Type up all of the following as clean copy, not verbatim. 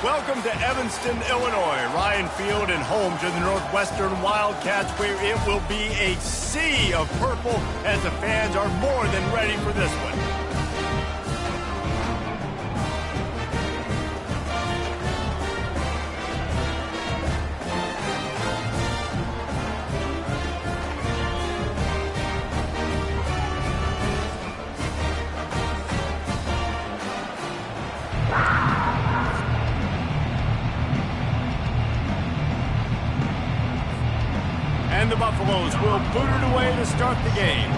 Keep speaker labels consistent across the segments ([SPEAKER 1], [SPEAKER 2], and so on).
[SPEAKER 1] Welcome to Evanston, Illinois. Ryan Field and home to the Northwestern Wildcats, where it will be a sea of purple as the fans are more than ready for this one. And the Buffaloes will boot it away to start the game.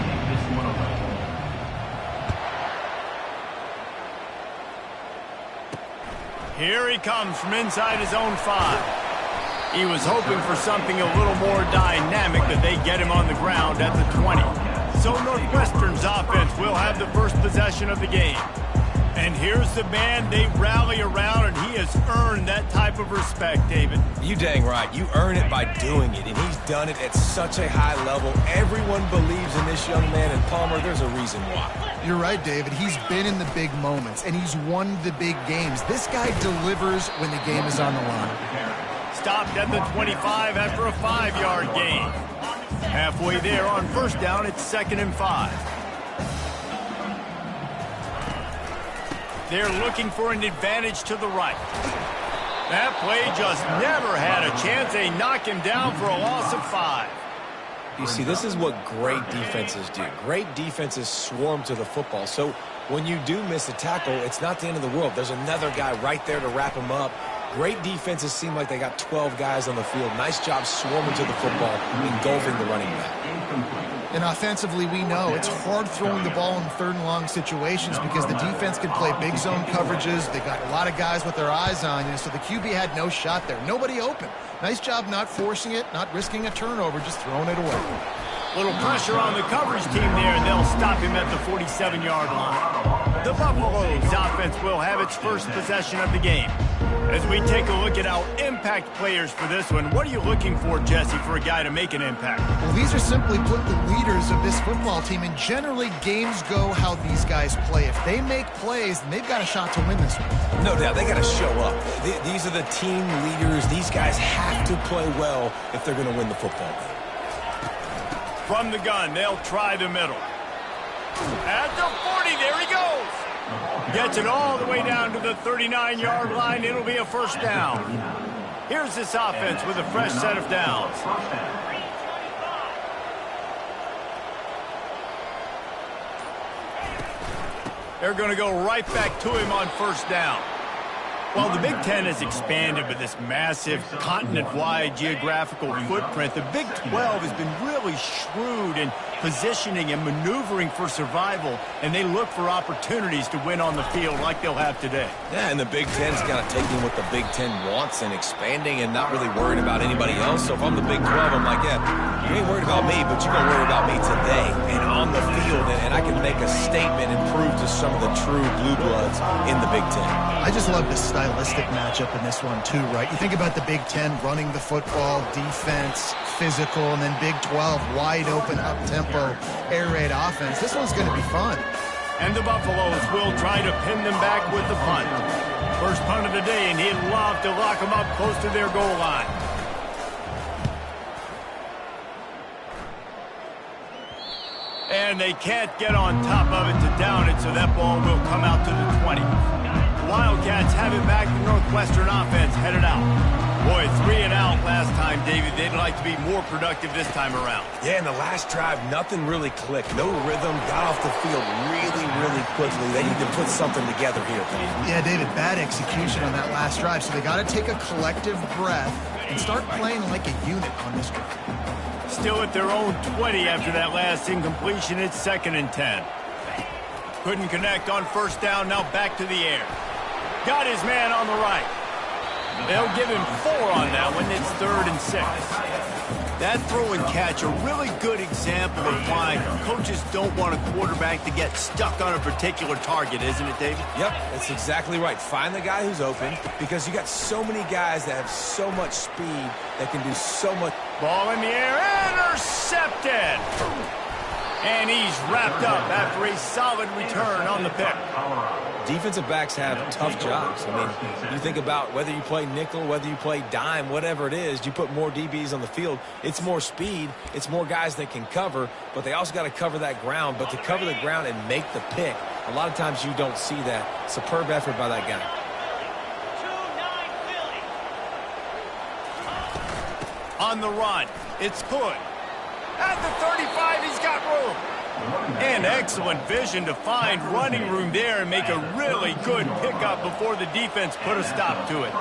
[SPEAKER 1] Here he comes from inside his own 5. He was hoping for something a little more dynamic, but they get him on the ground at the 20. So Northwestern's offense will have the first possession of the game. And here's the man they rally around, and he has earned that type of respect, David.
[SPEAKER 2] You dang right. You earn it by doing it, and he's done it at such a high level. Everyone believes in this young man, and Palmer, there's a reason why.
[SPEAKER 3] You're right, David. He's been in the big moments, and he's won the big games. This guy delivers when the game is on the line.
[SPEAKER 1] Stopped at the 25 after a 5-yard gain. Halfway there on first down, it's 2nd and 5. They're looking for an advantage to the right. That play just never had a chance. They knock him down for a loss of 5.
[SPEAKER 2] You see, this is what great defenses do. Great defenses swarm to the football. So when you do miss a tackle, it's not the end of the world. There's another guy right there to wrap him up. Great defenses seem like they got 12 guys on the field. Nice job swarming to the football, engulfing the running back.
[SPEAKER 3] And offensively, we know it's hard throwing the ball in 3rd and long situations because the defense can play big zone coverages. They got a lot of guys with their eyes on you, so the QB had no shot there. Nobody open. Nice job not forcing it, not risking a turnover, just throwing it away.
[SPEAKER 1] Little pressure on the coverage team there, and they'll stop him at the 47-yard line. The Buffaloes offense will have its first possession of the game. As we take a look at our impact players for this one, what are you looking for, Jesse, for a guy to make an impact?
[SPEAKER 3] Well, these are simply put the leaders of this football team, and generally games go how these guys play. If they make plays, then they've got a shot to win this one.
[SPEAKER 2] No doubt, they got to show up. These are the team leaders. These guys have to play well if they're going to win the football game.
[SPEAKER 1] From the gun, they'll try the middle. At the 40, there he goes. Gets it all the way down to the 39-yard line. It'll be a first down. Here's this offense with a fresh set of downs. They're going to go right back to him on first down. While the Big Ten has expanded with this massive continent-wide geographical footprint, the Big 12 has been really shrewd in positioning and maneuvering for survival, and they look for opportunities to win on the field like they'll have today.
[SPEAKER 2] Yeah, and the Big Ten's kind of taking what the Big Ten wants and expanding and not really worried about anybody else. So if I'm the Big 12, I'm like, yeah, you ain't worried about me, but you're going to worry about me today and on the field, and I can make a statement and prove to some of the true blue bloods in the Big Ten.
[SPEAKER 3] I just love the stylistic matchup in this one too, right? You think about the Big Ten running the football, defense, physical, and then Big 12 wide open, up-tempo, air raid offense. This one's going to be fun.
[SPEAKER 1] And the Buffaloes will try to pin them back with the punt. First punt of the day, and he'd love to lock them up close to their goal line. And they can't get on top of it to down it, so that ball will come out to the 20. Wildcats have it back. The Northwestern offense headed out. Boy, 3 and out last time, David. They'd like to be more productive this time around.
[SPEAKER 2] Yeah, in the last drive, nothing really clicked. No rhythm, got off the field really quickly. They need to put something together here.
[SPEAKER 3] Yeah, David, bad execution on that last drive, so they got to take a collective breath and start playing like a unit on this drive.
[SPEAKER 1] Still at their own 20 after that last incompletion. It's 2nd and 10. Couldn't connect on first down. Now back to the air. Got his man on the right. They'll give him 4 on that one. It's 3rd and 6. That throw and catch, a really good example of why coaches don't want a quarterback to get stuck on a particular target, isn't it, David?
[SPEAKER 2] Yep, that's exactly right. Find the guy who's open, because you got so many guys that have so much speed that can do so much.
[SPEAKER 1] Ball in the air, intercepted! And he's wrapped up after a solid return on the pick.
[SPEAKER 2] defensive backs have tough jobs. I mean, you think about whether you play nickel, whether you play dime, whatever it is, you put more DBs on the field. It's more speed. It's more guys that can cover, but they also got to cover that ground. But to cover the ground and make the pick, a lot of times you don't see that. Superb effort by that guy.
[SPEAKER 1] On the run, it's Hood. At the 35, he's got room. And excellent vision to find running room there and make a really good pickup before the defense put a stop to it.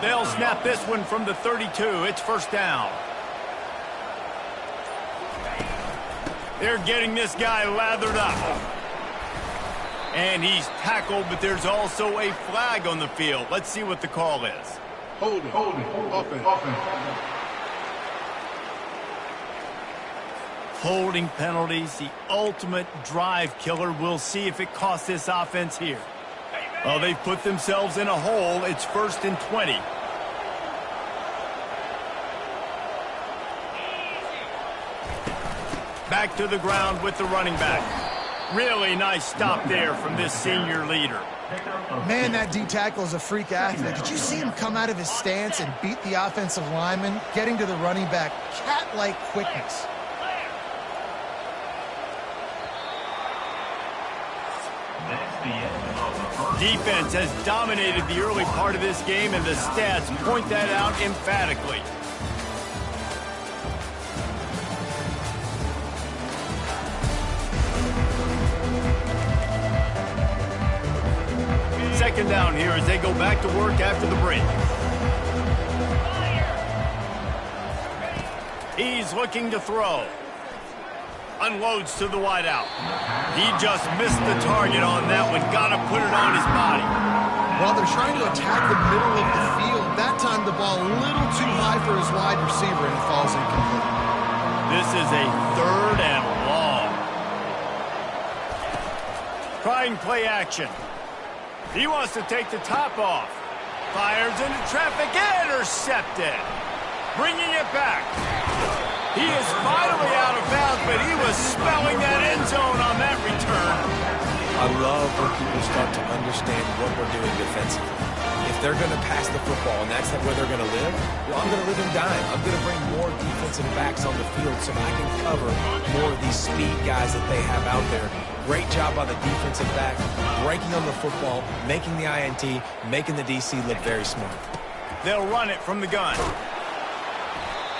[SPEAKER 1] They'll snap this one from the 32. It's first down. They're getting this guy lathered up. And he's tackled, but there's also a flag on the field. Let's see what the call is.
[SPEAKER 4] Hold it, offense.
[SPEAKER 1] Holding penalties, the ultimate drive killer. We'll see if it costs this offense here. Well, they've put themselves in a hole. It's 1st and 20. Back to the ground with the running back. Really nice stop there from this senior leader.
[SPEAKER 3] Man, that D-tackle is a freak athlete. Did you see him come out of his stance and beat the offensive lineman, getting to the running back? Cat-like quickness.
[SPEAKER 1] Defense has dominated the early part of this game, and the stats point that out emphatically. Second down here as they go back to work after the break. He's looking to throw. Unloads to the wideout. He just missed the target on that one. Got to put it on his body.
[SPEAKER 3] Well, they're trying to attack the middle of the field. That time the ball a little too high for his wide receiver, and it falls incomplete.
[SPEAKER 1] This is a 3rd and long. Trying play action. He wants to take the top off. Fires into traffic. Intercepted. Bringing it back. He is finally out of bounds, but he was spelling that end zone on that return.
[SPEAKER 2] I love when people start to understand what we're doing defensively. If they're going to pass the football and that's where they're going to live, well, I'm going to live in dime. I'm going to bring more defensive backs on the field so I can cover more of these speed guys that they have out there. Great job by the defensive back, breaking on the football, making the INT, making the DC look very smart.
[SPEAKER 1] They'll run it from the gun.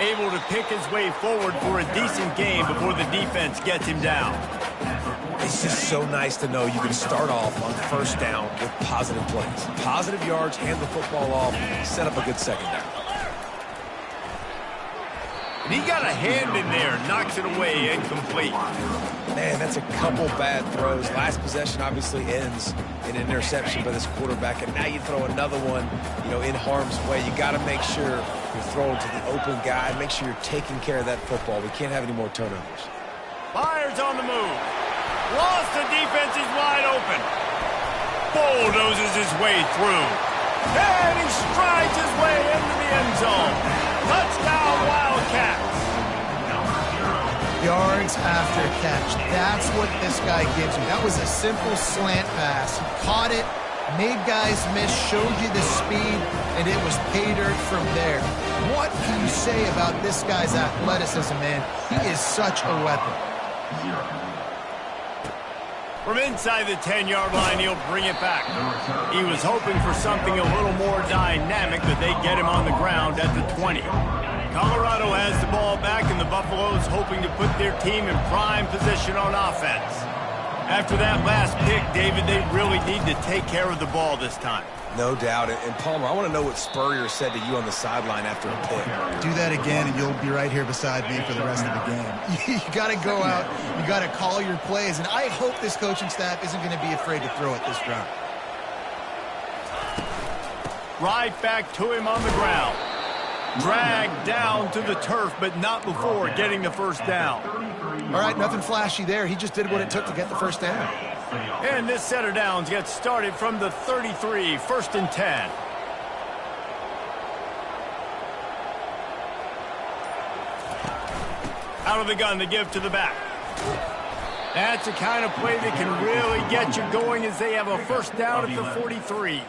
[SPEAKER 1] Able to pick his way forward for a decent game before the defense gets him down.
[SPEAKER 2] It's just so nice to know you can start off on first down with positive plays. Positive yards, hand the football off, set up a good second down.
[SPEAKER 1] And he got a hand in there, knocks it away, incomplete.
[SPEAKER 2] Man, that's a couple bad throws. Last possession obviously ends in an interception by this quarterback, and now you throw another one, in harm's way. You got to make sure you're throwing to the open guy. Make sure you're taking care of that football. We can't have any more turnovers.
[SPEAKER 1] Myers on the move. Lost the defense, he's wide open. Bulldozes his way through. And he strides his way into the end zone. Touchdown, Wildcats.
[SPEAKER 3] Yards after catch. That's what this guy gives you. That was a simple slant pass. He caught it, made guys miss, showed you the speed, and it was pay dirt from there. What can you say about this guy's athleticism, man? He is such a weapon.
[SPEAKER 1] From inside the 10-yard line, he'll bring it back. He was hoping for something a little more dynamic, but they get him on the ground at the 20. Colorado has the ball back, and the Buffaloes hoping to put their team in prime position on offense. After that last pick, David, they really need to take care of the ball this time.
[SPEAKER 2] No doubt. And Palmer, I want to know what Spurrier said to you on the sideline after a pick.
[SPEAKER 3] Do that again, and you'll be right here beside me for the rest of the game. You got to go out. You got to call your plays, and I hope this coaching staff isn't going to be afraid to throw it this drive.
[SPEAKER 1] Right back to him on the ground. Dragged down to the turf, but not before getting the first down.
[SPEAKER 3] All right, nothing flashy there. He just did what it took to get the first down.
[SPEAKER 1] And this set of downs gets started from the 33, 1st and 10. Out of the gun to give to the back. That's the kind of play that can really get you going as they have a first down at the 43.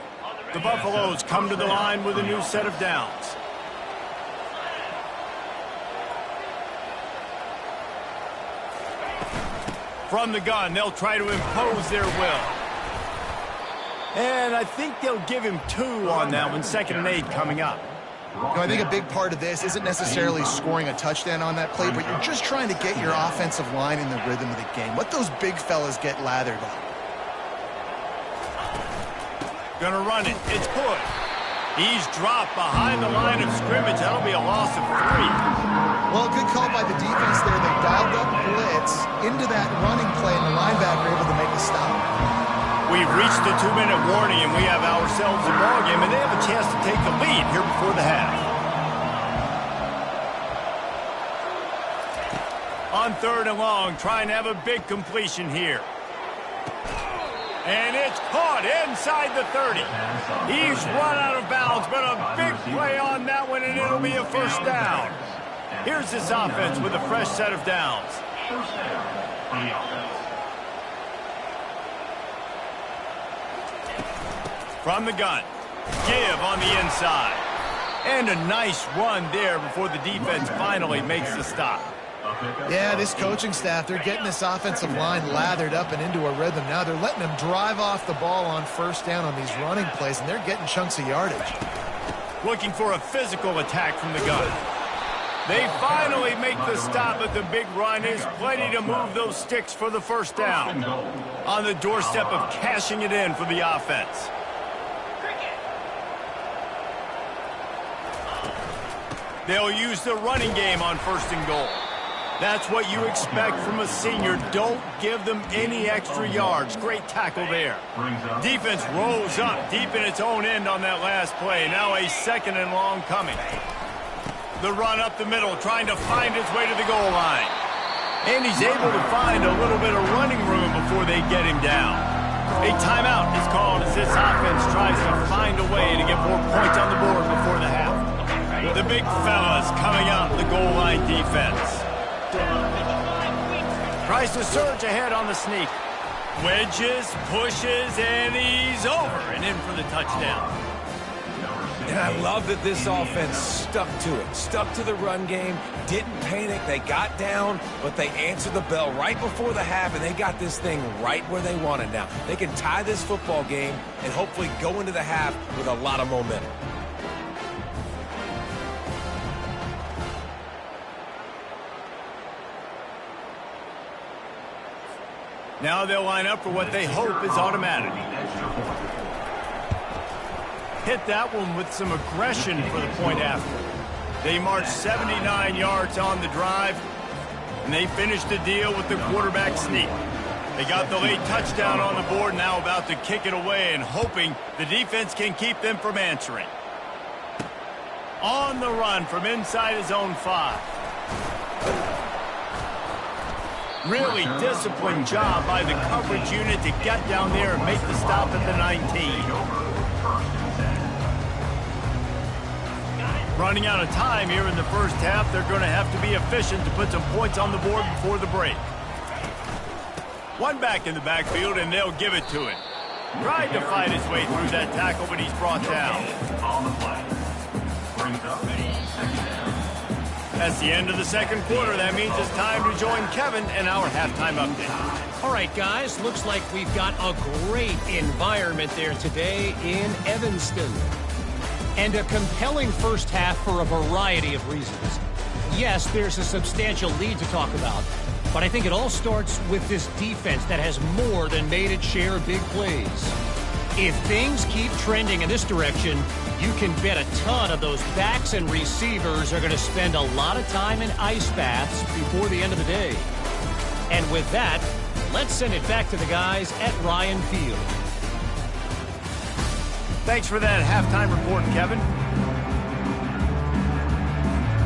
[SPEAKER 1] The Buffaloes come to the line with a new set of downs. From the gun, they'll try to impose their will. And I think they'll give him 2 on that one, 2nd and 8 coming up.
[SPEAKER 3] I think a big part of this isn't necessarily scoring a touchdown on that play, but you're just trying to get your offensive line in the rhythm of the game. Let those big fellas get lathered up.
[SPEAKER 1] Gonna run it. It's good. He's dropped behind the line of scrimmage. That'll be a loss of 3.
[SPEAKER 3] Well, good call by the defense there. They dialed up blitz into that running play, and the linebacker able to make the stop.
[SPEAKER 1] We've reached the 2-minute warning, and we have ourselves a ball game, and they have a chance to take the lead here before the half. On 3rd and long, trying to have a big completion here. And it's caught inside the 30. He's run out of bounds, but a big play on that one, and it'll be a first down. Here's this offense with a fresh set of downs. From the gun, give on the inside. And a nice run there before the defense finally makes the stop.
[SPEAKER 3] Yeah, this coaching staff, they're getting this offensive line lathered up and into a rhythm. Now they're letting them drive off the ball on first down on these running plays, and they're getting chunks of yardage.
[SPEAKER 1] Looking for a physical attack from the gun. They finally make the stop, but the big run is plenty to move those sticks for the first down. On the doorstep of cashing it in for the offense. They'll use the running game on 1st and goal. That's what you expect from a senior. Don't give them any extra yards. Great tackle there. Defense rose up deep in its own end on that last play. Now a 2nd and long coming. The run up the middle, trying to find his way to the goal line. And he's able to find a little bit of running room before they get him down. A timeout is called as this offense tries to find a way to get more points on the board before the half. The big fellas coming out in the goal line defense. Tries to surge ahead on the sneak. Wedges, pushes, and he's over and in for the touchdown.
[SPEAKER 2] And I love that this offense stuck to it. Stuck to the run game, didn't panic. They got down, but they answered the bell right before the half, and they got this thing right where they wanted now. They can tie this football game and hopefully go into the half with a lot of momentum.
[SPEAKER 1] Now they'll line up for what they hope is automatic. Hit that one with some aggression for the point after. They marched 79 yards on the drive, and they finished the deal with the quarterback sneak. They got the late touchdown on the board, now about to kick it away and hoping the defense can keep them from answering. On the run from inside his own 5. Really disciplined job by the coverage unit to get down there and make the stop at the 19. Running out of time here in the first half, they're going to have to be efficient to put some points on the board before the break. One back in the backfield, and they'll give it to him. Tried to fight his way through that tackle, but he's brought down. That's the end of the 2nd quarter. That means it's time to join Kevin in our halftime update.
[SPEAKER 5] All right, guys, looks like we've got a great environment there today in Evanston. And a compelling first half for a variety of reasons. Yes, there's a substantial lead to talk about, but I think it all starts with this defense that has more than made its share of big plays. If things keep trending in this direction, you can bet a ton of those backs and receivers are going to spend a lot of time in ice baths before the end of the day. And with that, let's send it back to the guys at Ryan Field.
[SPEAKER 1] Thanks for that halftime report, Kevin.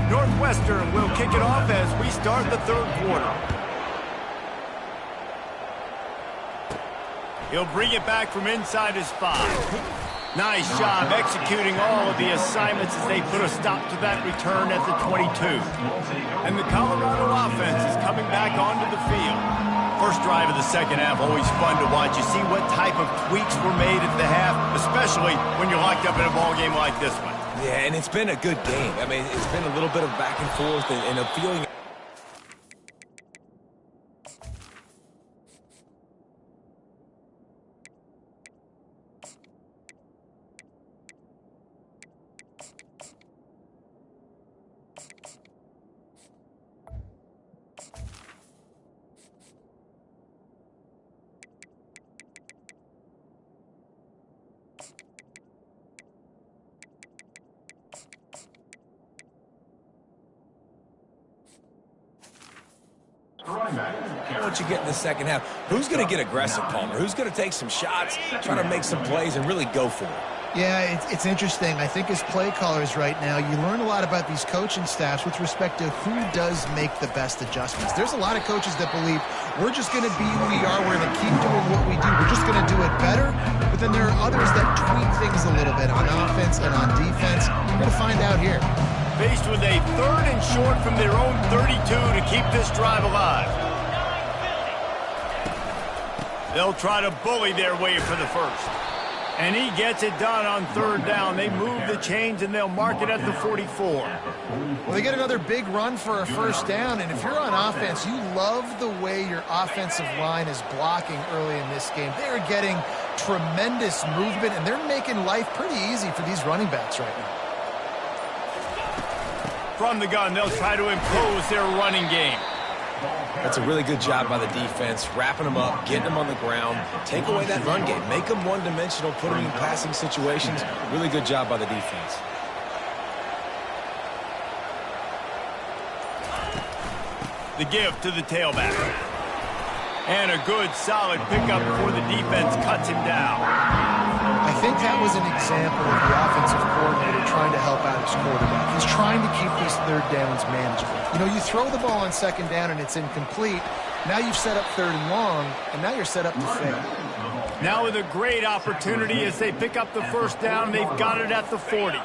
[SPEAKER 1] Northwestern will kick it off as we start the 3rd quarter. He'll bring it back from inside his 5. Nice job executing all of the assignments as they put a stop to that return at the 22. And the Colorado offense is coming back onto the field. First drive of the second half, always fun to watch. You see what type of tweaks were made at the half, especially when you're locked up in a ball game like this one.
[SPEAKER 2] Yeah, and it's been a good game. I mean, it's been a little bit of back and forth and a feeling. What you get in the second half, who's going to get aggressive, Palmer? Who's going to take some shots, try to make some plays, and really go for it?
[SPEAKER 3] Yeah, it's interesting. I think as play callers right now, you learn a lot about these coaching staffs with respect to who does make the best adjustments. There's a lot of coaches that believe we're just going to be who we are. We're going to keep doing what we do. We're just going to do it better. But then there are others that tweak things a little bit on offense and on defense. We're going to find out here.
[SPEAKER 1] Faced with a 3rd and short from their own 32 to keep this drive alive. They'll try to bully their way for the first. And he gets it done on 3rd down. They move the chains, and they'll mark it at the 44.
[SPEAKER 3] Well, they get another big run for a first down, and if you're on offense, you love the way your offensive line is blocking early in this game. They're getting tremendous movement, and they're making life pretty easy for these running backs right now.
[SPEAKER 1] From the gun, they'll try to impose their running game.
[SPEAKER 2] That's a really good job by the defense, wrapping them up, getting them on the ground, take away that run game, make them one-dimensional, put them in passing situations. Really good job by the defense.
[SPEAKER 1] The give to the tailback. And a good, solid pickup before the defense cuts him down.
[SPEAKER 3] I think that was an example of the offensive coordinator trying to help out his quarterback. He's trying to keep these 3rd downs manageable. You know, you throw the ball on 2nd down and it's incomplete. Now you've set up 3rd and long, and now you're set up to fail.
[SPEAKER 1] Now with a great opportunity as they pick up the first down, they've got it at the 40.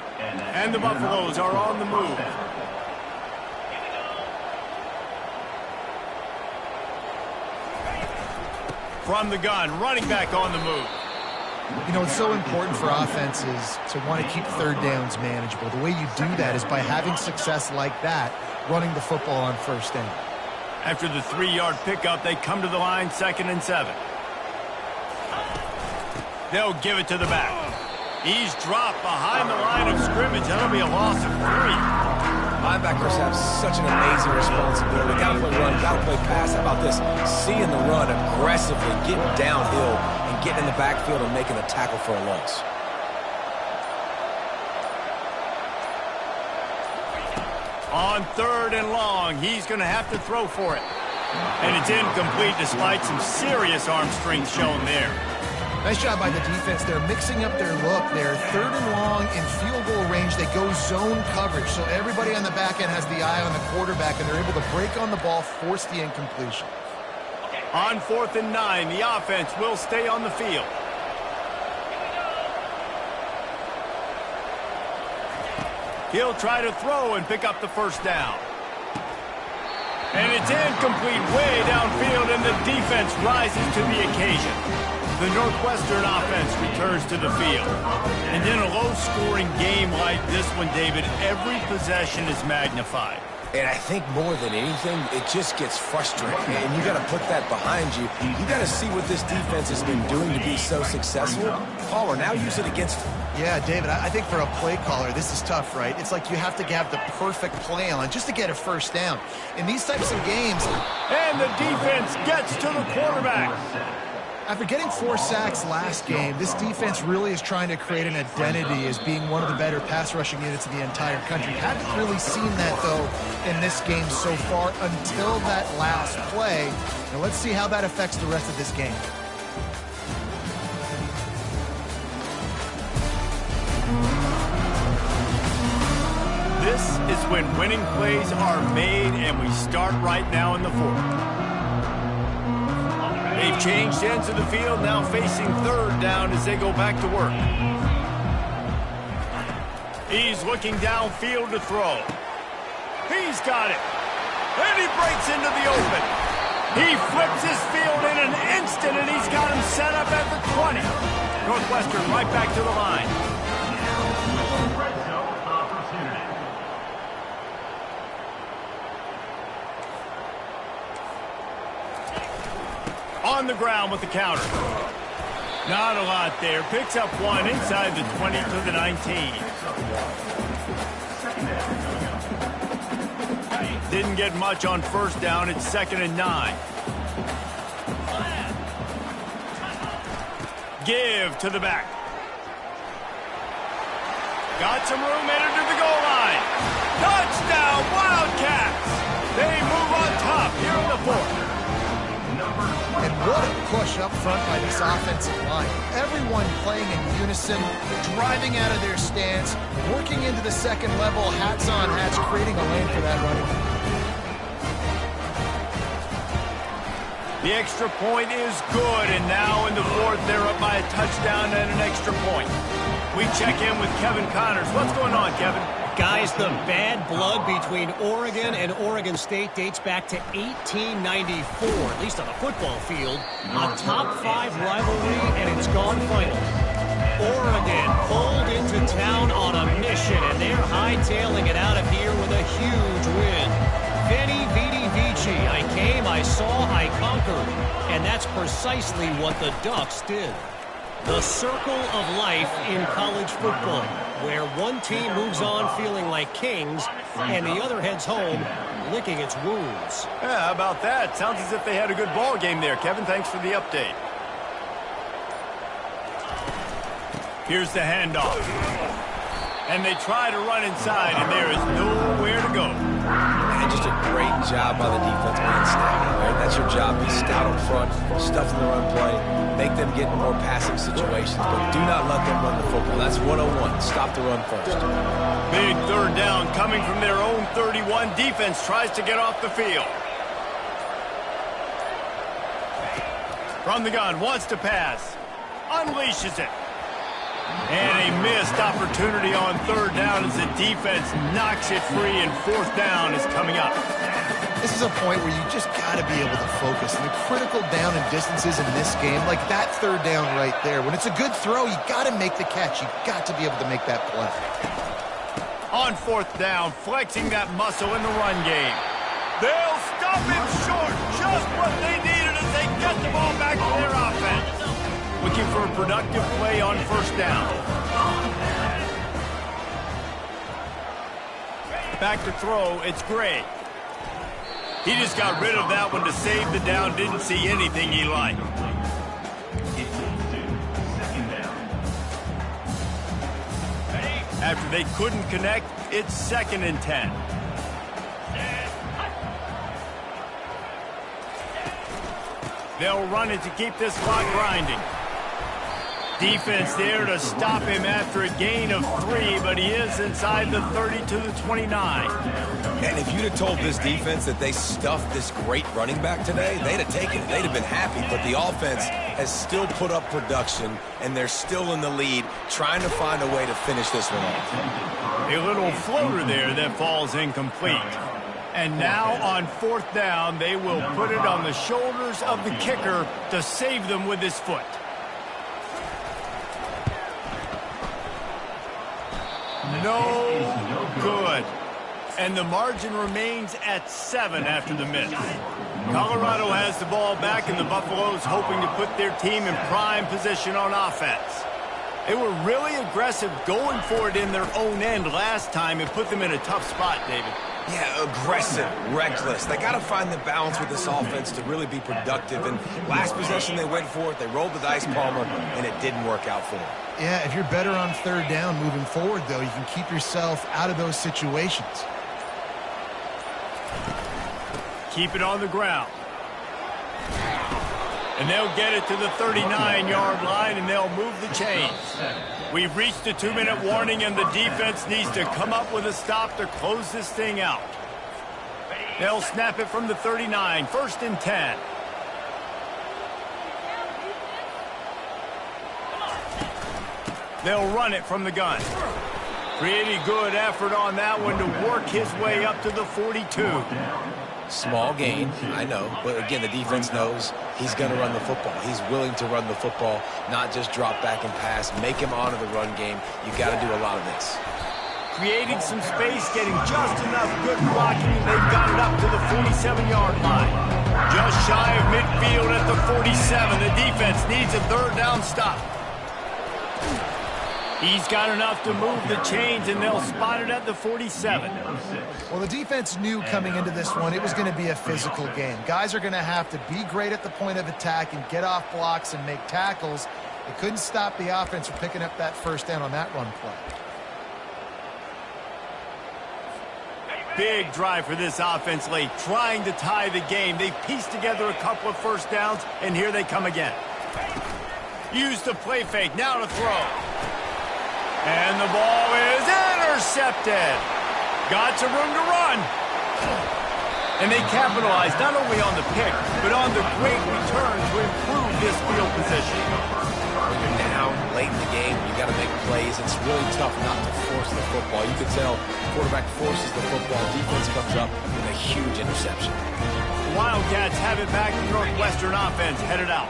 [SPEAKER 1] And the Buffaloes are on the move. From the gun, running back on the move.
[SPEAKER 3] You know, it's so important for offenses to want to keep 3rd downs manageable. The way you do that is by having success like that, running the football on 1st down.
[SPEAKER 1] After the 3-yard pickup, they come to the line 2nd and 7. They'll give it to the back. He's dropped behind the line of scrimmage. That'll be a loss of 3.
[SPEAKER 2] Linebackers have such an amazing responsibility. Got to play run, got to play pass. How about this? Seeing the run aggressively, getting downhill, and getting in the backfield and making a tackle for a loss.
[SPEAKER 1] On 3rd and long, he's going to have to throw for it. And it's incomplete despite some serious arm strength shown there.
[SPEAKER 3] Nice job by the defense. They're mixing up their look. They're 3rd and long in field goal range. They go zone coverage, so everybody on the back end has the eye on the quarterback, and they're able to break on the ball, force the incompletion.
[SPEAKER 1] On 4th and 9, the offense will stay on the field. He'll try to throw and pick up the first down. And it's incomplete way downfield, and the defense rises to the occasion. The Northwestern offense returns to the field. And in a low-scoring game like this one, David, every possession is magnified.
[SPEAKER 2] And I think more than anything, it just gets frustrating. And you got to put that behind you. You got to see what this defense has been doing to be so successful. Palmer, now use it against them.
[SPEAKER 3] Yeah, David, I think for a play caller, this is tough, right? It's like you have to have the perfect play on just to get a first down. In these types of games...
[SPEAKER 1] And the defense gets to the quarterback.
[SPEAKER 3] After getting 4 sacks last game, this defense really is trying to create an identity as being one of the better pass rushing units in the entire country. Haven't really seen that, though, in this game so far until that last play. Now let's see how that affects the rest of this game.
[SPEAKER 1] This is when winning plays are made, and we start right now in the 4th. They've changed ends of the field, now facing 3rd down as they go back to work. He's looking downfield to throw. He's got it. And he breaks into the open. He flips his field in an instant, and he's got him set up at the 20. Northwestern right back to the line. On the ground with the counter. Not a lot there. Picks up one inside the 20 to the 19. Didn't get much on first down. It's 2nd and 9. Give to the back. Got some room, headed to the goal line. Touchdown, Wildcats! They move on top here in the 4th.
[SPEAKER 3] And what a push up front by this offensive line. Everyone playing in unison, driving out of their stance, working into the second level, hats on hats, creating a lane for that running back.
[SPEAKER 1] The extra point is good, and now in the 4th, they're up by a touchdown and an extra point. We check in with Kevin Connors. What's going on, Kevin?
[SPEAKER 5] Guys, the bad blood between Oregon and Oregon State dates back to 1894, at least on the football field. A top 5 rivalry, and it's gone final. Oregon pulled into town on a mission, and they're hightailing it out of here with a huge win. Veni, Vidi, Vici. I came, I saw, I conquered. And that's precisely what the Ducks did. The circle of life in college football, where one team moves on feeling like kings, and the other heads home licking its wounds.
[SPEAKER 1] Yeah, how about that? Sounds as if they had a good ball game there, Kevin. Thanks for the update. Here's the handoff. And they try to run inside, and there is nowhere to go.
[SPEAKER 2] And just a great job by the defense being stout. Right? That's your job. Be stout up front, stuff in the run play, make them get in more passing situations, but do not let them run the football. That's 101. Stop the run first.
[SPEAKER 1] Big 3rd down coming from their own 31. Defense tries to get off the field. From the gun, wants to pass. Unleashes it. And a missed opportunity on 3rd down as the defense knocks it free, and 4th down is coming up.
[SPEAKER 3] This is a point where you just got to be able to focus. And the critical down and distances in this game, like that 3rd down right there, when it's a good throw, you got to make the catch. You got to be able to make that play.
[SPEAKER 1] On 4th down, flexing that muscle in the run game. They'll stop him short. Just what they needed as they get the ball back to their offense. Looking for a productive play on 1st down. Back to throw, it's Gray. He just got rid of that one to save the down. Didn't see anything he liked. After they couldn't connect, it's 2nd and 10. They'll run it to keep this clock grinding. Defense there to stop him after a gain of 3, but he is inside the 30 to the 29.
[SPEAKER 2] And if you'd have told this defense that they stuffed this great running back today, they'd have taken it. They'd have been happy, but the offense has still put up production, and they're still in the lead, trying to find a way to finish this one off.
[SPEAKER 1] A little floater there that falls incomplete. And now on 4th down, they will put it on the shoulders of the kicker to save them with his foot. No good. And the margin remains at 7 after the miss. Colorado has the ball back, and the Buffaloes hoping to put their team in prime position on offense. They were really aggressive going for it in their own end last time and put them in a tough spot, David.
[SPEAKER 2] Yeah, aggressive, reckless. They got to find the balance with this offense to really be productive. And last possession they went for it. They rolled the dice, Palmer, and it didn't work out for them.
[SPEAKER 3] Yeah, if you're better on 3rd down moving forward, though, you can keep yourself out of those situations.
[SPEAKER 1] Keep it on the ground. And they'll get it to the 39-yard line, and they'll move the chains. We've reached a 2-minute warning, and the defense needs to come up with a stop to close this thing out. They'll snap it from the 39, 1st and 10. They'll run it from the gun. Pretty good effort on that one to work his way up to the 42.
[SPEAKER 2] Small gain, I know. But again, the defense knows he's going to run the football. He's willing to run the football, not just drop back and pass. Make him honor the run game. You got to do a lot of this.
[SPEAKER 1] Creating some space, getting just enough good blocking. They've got it up to the 47-yard line. Just shy of midfield at the 47. The defense needs a third down stop. He's got enough to move the chains, and they'll spot it at the 47.
[SPEAKER 3] Well, the defense knew coming into this one it was going to be a physical game. Guys are going to have to be great at the point of attack and get off blocks and make tackles. They couldn't stop the offense from picking up that first down on that run play.
[SPEAKER 1] Big drive for this offense late, trying to tie the game. They pieced together a couple of first downs, and here they come again. Used the play fake, now to throw. And the ball is intercepted. Got some room to run. And they capitalized not only on the pick, but on the great return to improve this field position.
[SPEAKER 2] When you're down late in the game, you got to make plays. It's really tough not to force the football. You can tell the quarterback forces the football. Defense comes up with a huge interception.
[SPEAKER 1] The Wildcats have it back. The Northwestern offense headed out.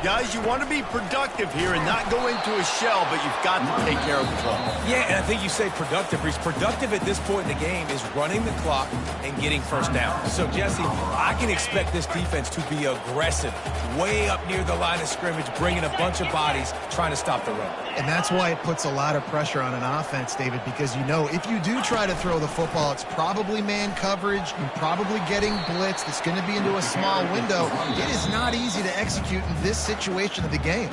[SPEAKER 1] Guys, you want to be productive here and not go into a shell, but you've got to take care of the ball.
[SPEAKER 2] Yeah, and I think you say productive. He's productive at this point in the game is running the clock and getting first down. So, Jesse, I can expect this defense to be aggressive, way up near the line of scrimmage, bringing a bunch of bodies, trying to stop the run.
[SPEAKER 3] And that's why it puts a lot of pressure on an offense, David, because you know if you do try to throw the football, it's probably man coverage, you're probably getting blitzed, it's going to be into a small window. It is not easy to execute in this situation of the game.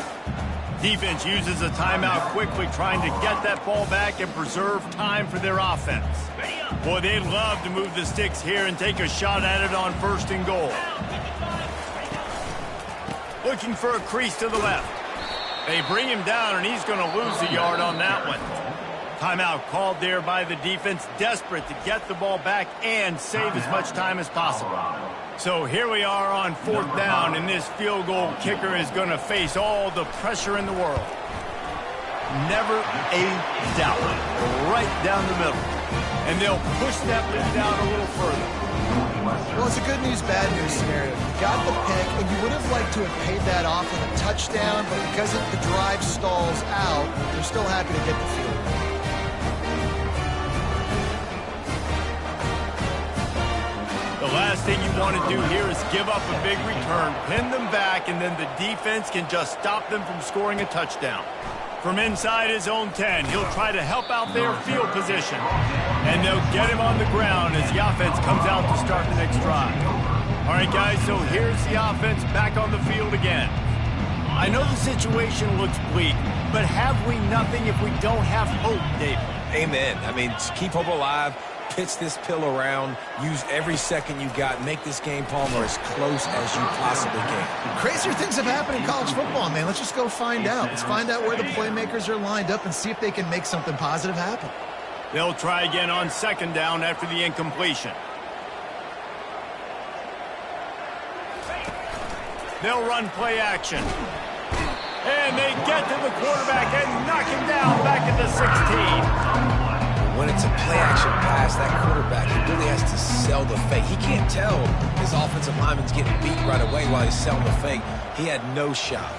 [SPEAKER 1] Defense uses a timeout quickly, trying to get that ball back and preserve time for their offense. Boy, they'd love to move the sticks here and take a shot at it on 1st and goal. Looking for a crease to the left. They bring him down, and he's going to lose a yard on that one. Timeout called there by the defense, desperate to get the ball back and save as much time as possible. So here we are on 4th down, and this field goal kicker is going to face all the pressure in the world. Never a doubt. Right down the middle. And they'll push that lead down a little further.
[SPEAKER 3] Well, it's a good news, bad news scenario. You got the pick, and you would have liked to have paid that off with a touchdown, but because the drive stalls out, they're still happy to get the field goal.
[SPEAKER 1] The last thing you want to do here is give up a big return, pin them back, and then the defense can just stop them from scoring a touchdown. From inside his own 10, he'll try to help out their field position. And they'll get him on the ground as the offense comes out to start the next drive. All right, guys, so here's the offense back on the field again. I know the situation looks bleak, but have we nothing if we don't have hope, David?
[SPEAKER 2] Amen. I mean, keep hope alive. Pitch this pill around, use every second you got, make this game, Palmer, as close as you possibly can.
[SPEAKER 3] Crazier things have happened in college football, man. Let's just go find out. Let's find out where the playmakers are lined up and see if they can make something positive happen.
[SPEAKER 1] They'll try again on 2nd down after the incompletion. They'll run play action. And they get to the quarterback and knock him down back at the 16.
[SPEAKER 2] When it's a play-action pass, that quarterback, he really has to sell the fake. He can't tell his offensive lineman's getting beat right away while he's selling the fake. He had no shot.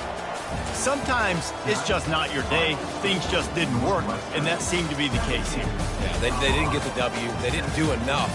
[SPEAKER 1] Sometimes it's just not your day. Things just didn't work, and that seemed to be the case here.
[SPEAKER 2] Yeah, they didn't get the W. They didn't do enough.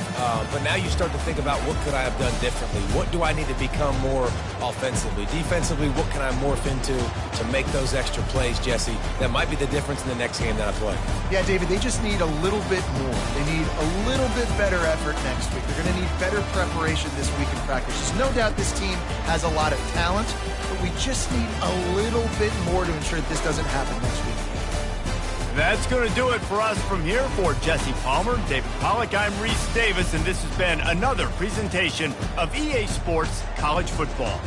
[SPEAKER 2] But now you start to think about what could I have done differently? What do I need to become more offensively? Defensively, what can I morph into to make those extra plays, Jesse? That might be the difference in the next game that I play.
[SPEAKER 3] Yeah, David, they just need a little bit more. They need a little bit better effort next week. They're going to need better preparation this week in practice. There's no doubt this team has a lot of talent, but we just need a little bit more to ensure that this doesn't happen next week.
[SPEAKER 1] That's going to do it for us from here. For Jesse Palmer, David Pollack, I'm Reese Davis, and this has been another presentation of EA Sports College Football.